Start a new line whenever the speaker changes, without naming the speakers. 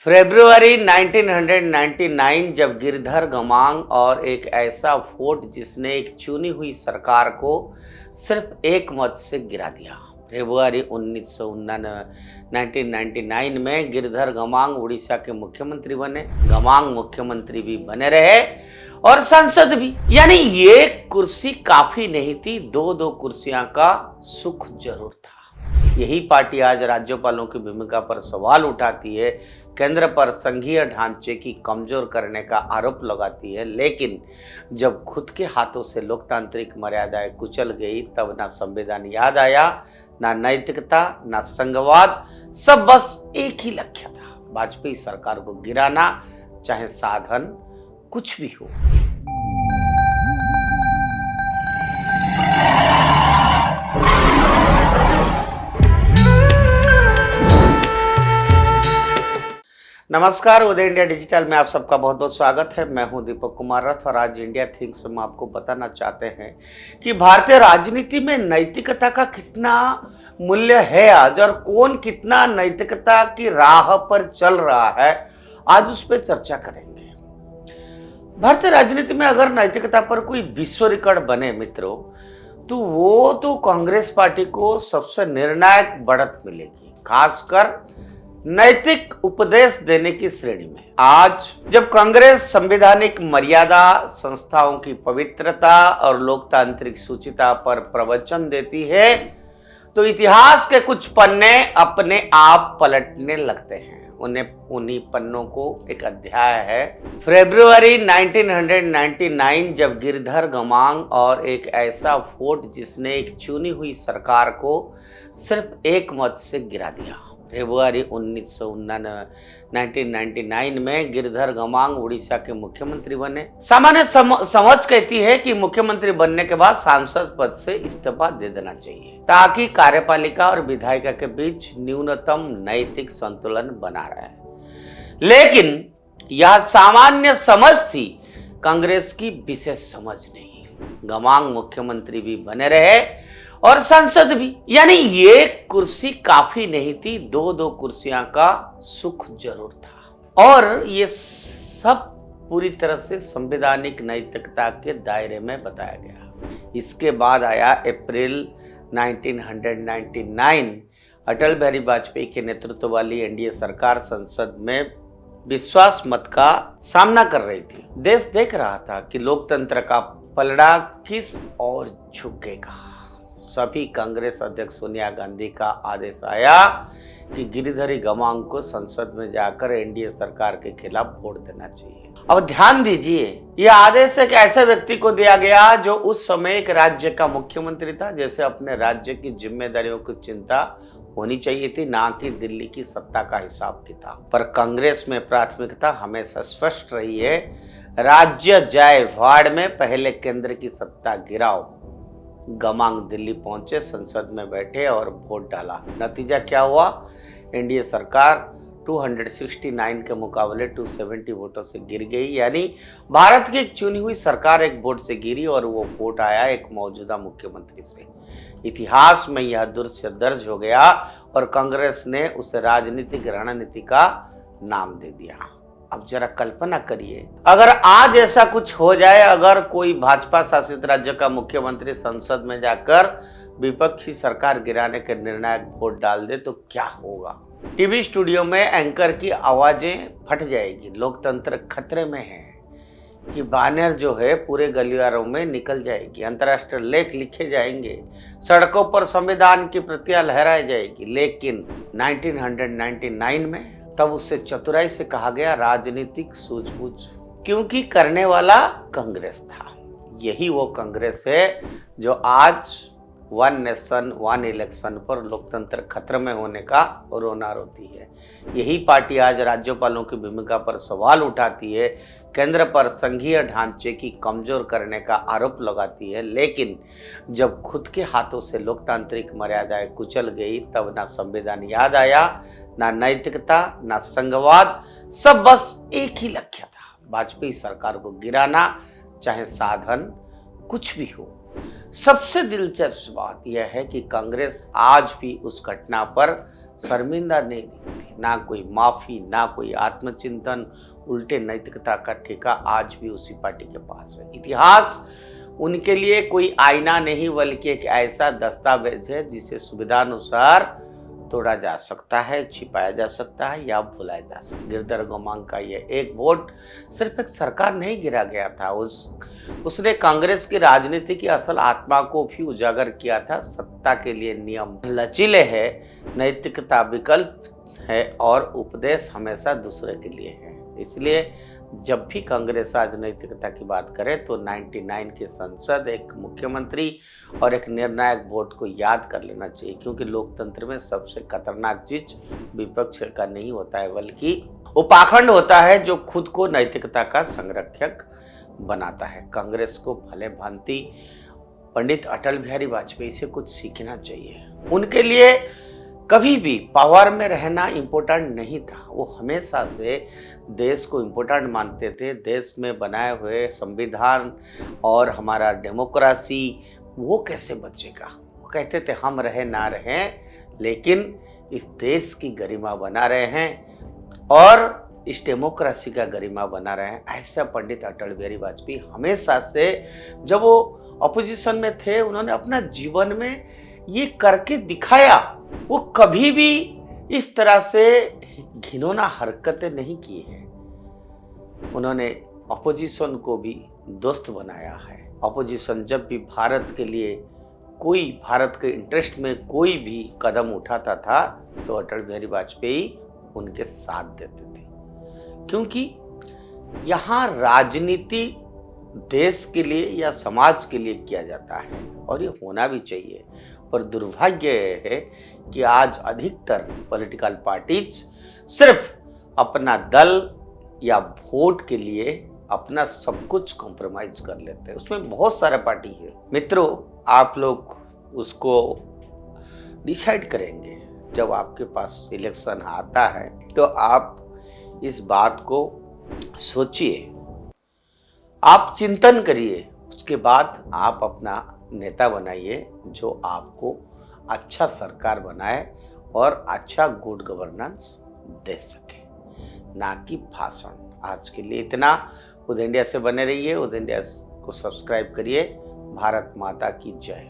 फरवरी 1999 जब गिरधर गमांग और एक ऐसा वोट जिसने एक चुनी हुई सरकार को सिर्फ एक मत से गिरा दिया। फरवरी 1999 में गिरधर गमांग उड़ीसा के मुख्यमंत्री बने। गमांग मुख्यमंत्री भी बने रहे और सांसद भी, यानी ये कुर्सी काफी नहीं थी, दो कुर्सियां का सुख जरूर था। यही पार्टी आज राज्यपालों की भूमिका पर सवाल उठाती है, केंद्र पर संघीय ढांचे की कमजोर करने का आरोप लगाती है, लेकिन जब खुद के हाथों से लोकतांत्रिक मर्यादाएं कुचल गई तब ना संविधान याद आया, ना नैतिकता, ना संघवाद, सब बस एक ही लक्ष्य था, वाजपेयी सरकार को गिराना, चाहे साधन कुछ भी हो। नमस्कार, उदय इंडिया डिजिटल में आप सबका बहुत बहुत स्वागत है। मैं हूं दीपक कुमार रथ और आज इंडिया थिंक्स में आपको बताना चाहते हैं कि भारतीय राजनीति में नैतिकता का कितना मूल्य है आज और कौन कितना नैतिकता की राह पर चल रहा है, आज उस पर चर्चा करेंगे। भारतीय राजनीति में अगर नैतिकता पर कोई विश्व रिकॉर्ड बने मित्रों, तो वो तो कांग्रेस पार्टी को सबसे निर्णायक बढ़त मिलेगी, खासकर नैतिक उपदेश देने की श्रेणी में। आज जब कांग्रेस संवैधानिक मर्यादा, संस्थाओं की पवित्रता और लोकतांत्रिक शुचिता पर प्रवचन देती है, तो इतिहास के कुछ पन्ने अपने आप पलटने लगते हैं। उन्हीं पन्नों को एक अध्याय है फरवरी 1999 जब गिरधर गमांग और एक ऐसा वोट जिसने एक चुनी हुई सरकार को सिर्फ एक मत से गिरा दिया। फरवरी 1999 में गिरधर गमांग उड़ीसा के मुख्यमंत्री बने। सामान्य समझ कहती है कि मुख्यमंत्री बनने के बाद सांसद पद से इस्तीफा दे देना चाहिए, ताकि कार्यपालिका और विधायिका के बीच न्यूनतम नैतिक संतुलन बना रहे। लेकिन यह सामान्य समझ थी, कांग्रेस की विशेष समझ नहीं। गमांग मुख्यमंत्री भी बने रहे और सांसद भी, यानी ये कुर्सी काफी नहीं थी, दो कुर्सियां का सुख जरूर था। और ये सब पूरी तरह से संवैधानिक नैतिकता के दायरे में बताया गया। इसके बाद आया अप्रैल 1999। अटल बिहारी वाजपेयी के नेतृत्व वाली एनडीए सरकार संसद में विश्वास मत का सामना कर रही थी। देश देख रहा था कि लोकतंत्र का पलड़ा किस ओर झुकेगा। सभी कांग्रेस अध्यक्ष सोनिया गांधी का आदेश आया कि गिरधर गमांग को संसद में जाकर एनडीए सरकार के खिलाफ वोट देना चाहिए। अब ध्यान दीजिए, यह आदेश एक ऐसे व्यक्ति को दिया गया जो उस समय एक राज्य का मुख्यमंत्री था, जैसे अपने राज्य की जिम्मेदारियों की चिंता होनी चाहिए थी, ना कि दिल्ली की सत्ता का हिसाब किताब। पर कांग्रेस में प्राथमिकता हमेशा स्पष्ट रही है, राज्य जाए भाड़ में, पहले केंद्र की सत्ता गिराओ। गमांग दिल्ली पहुंचे, संसद में बैठे और वोट डाला। नतीजा क्या हुआ? एनडीए सरकार 269 के मुकाबले 270 वोटों से गिर गई, यानी भारत की एक चुनी हुई सरकार एक वोट से गिरी और वो वोट आया एक मौजूदा मुख्यमंत्री से। इतिहास में यह दृश्य दर्ज हो गया और कांग्रेस ने उसे राजनीतिक रणनीति का नाम दे दिया। अब जरा कल्पना करिए, अगर आज ऐसा कुछ हो जाए, अगर कोई भाजपा शासित राज्य का मुख्यमंत्री संसद में जाकर विपक्षी सरकार गिराने के निर्णायक वोट डाल दे तो क्या होगा? टीवी स्टूडियो में एंकर की आवाजें फट जाएगी, लोकतंत्र खतरे में है कि बैनर जो है पूरे गलियारों में निकल जाएगी, अंतर्राष्ट्रीय लेख लिखे जाएंगे, सड़कों पर संविधान की प्रतियां लहराई जाएगी। लेकिन 1999 में तब उससे चतुराई से कहा गया राजनीतिक सूझबूझ, क्योंकि करने वाला कांग्रेस था। यही वो कांग्रेस है जो आज वन नेशन वन इलेक्शन पर लोकतंत्र खतरे में होने का रोना रोती है। यही पार्टी आज राज्यपालों की भूमिका पर सवाल उठाती है, केंद्र पर संघीय ढांचे की कमजोर करने का आरोप लगाती है, लेकिन जब खुद के हाथों से लोकतांत्रिक मर्यादाएं कुचल गई तब ना संविधान याद आया, ना नैतिकता, ना संघवाद, सब बस एक ही लक्ष्य था, वाजपेयी सरकार को गिराना, चाहे साधन कुछ भी हो। सबसे दिलचस्प बात यह है कि कांग्रेस आज भी उस घटना पर शर्मिंदा नहीं दिखती, ना कोई माफी, ना कोई आत्मचिंतन, उल्टे नैतिकता का ठेका आज भी उसी पार्टी के पास है। इतिहास उनके लिए कोई आईना नहीं बल्कि एक ऐसा दस्तावेज है जिसे सुविधानुसार तोड़ा जा सकता है, छिपाया जा सकता है या भुलाया जा सकता है। गिरधर गोमांग का ये एक वोट सिर्फ एक सरकार नहीं गिरा गया था, उसने कांग्रेस की राजनीति की असल आत्मा को भी उजागर किया था। सत्ता के लिए नियम लचीले है, नैतिकता विकल्प है और उपदेश हमेशा दूसरे के लिए है। इसलिए जब भी कांग्रेस आज नैतिकता की बात करे तो 99 की संसद, एक मुख्यमंत्री और एक निर्णायक वोट को याद कर लेना चाहिए, क्योंकि लोकतंत्र में सबसे खतरनाक चीज विपक्ष का नहीं होता है बल्कि वो पाखंड होता है जो खुद को नैतिकता का संरक्षक बनाता है। कांग्रेस को भले भांति पंडित अटल बिहारी वाजपेयी से कुछ सीखना चाहिए। उनके लिए कभी भी पावर में रहना इम्पोर्टेंट नहीं था, वो हमेशा से देश को इम्पोर्टेंट मानते थे। देश में बनाए हुए संविधान और हमारा डेमोक्रेसी वो कैसे बचेगा, वो कहते थे हम रहे ना रहें लेकिन इस देश की गरिमा बना रहे हैं और इस डेमोक्रेसी का गरिमा बना रहे हैं। ऐसा पंडित अटल बिहारी वाजपेयी हमेशा से, जब वो अपोजिशन में थे, उन्होंने अपना जीवन में ये करके दिखाया। वो कभी भी इस तरह से घिनौना हरकतें नहीं की हैं। उन्होंने अपोजिशन को भी दोस्त बनाया है। अपोजिशन जब भी भारत के लिए कोई, भारत के इंटरेस्ट में कोई भी कदम उठाता था तो अटल बिहारी वाजपेयी उनके साथ देते थे, क्योंकि यहाँ राजनीति देश के लिए या समाज के लिए किया जाता है और ये होना भी चाहिए। पर दुर्भाग्य है कि आज अधिकतर पॉलिटिकल पार्टीज सिर्फ अपना दल या वोट के लिए अपना सब कुछ कॉम्प्रोमाइज कर लेते हैं। उसमें बहुत सारा पार्टी है। मित्रों, आप लोग उसको डिसाइड करेंगे जब आपके पास इलेक्शन आता है, तो आप इस बात को सोचिए, आप चिंतन करिए, उसके बाद आप अपना नेता बनाइए जो आपको अच्छा सरकार बनाए और अच्छा गुड गवर्नेंस दे सके, ना कि भाषण। आज के लिए इतना। उदय इंडिया से बने रहिए, उदय इंडिया को सब्सक्राइब करिए। भारत माता की जय।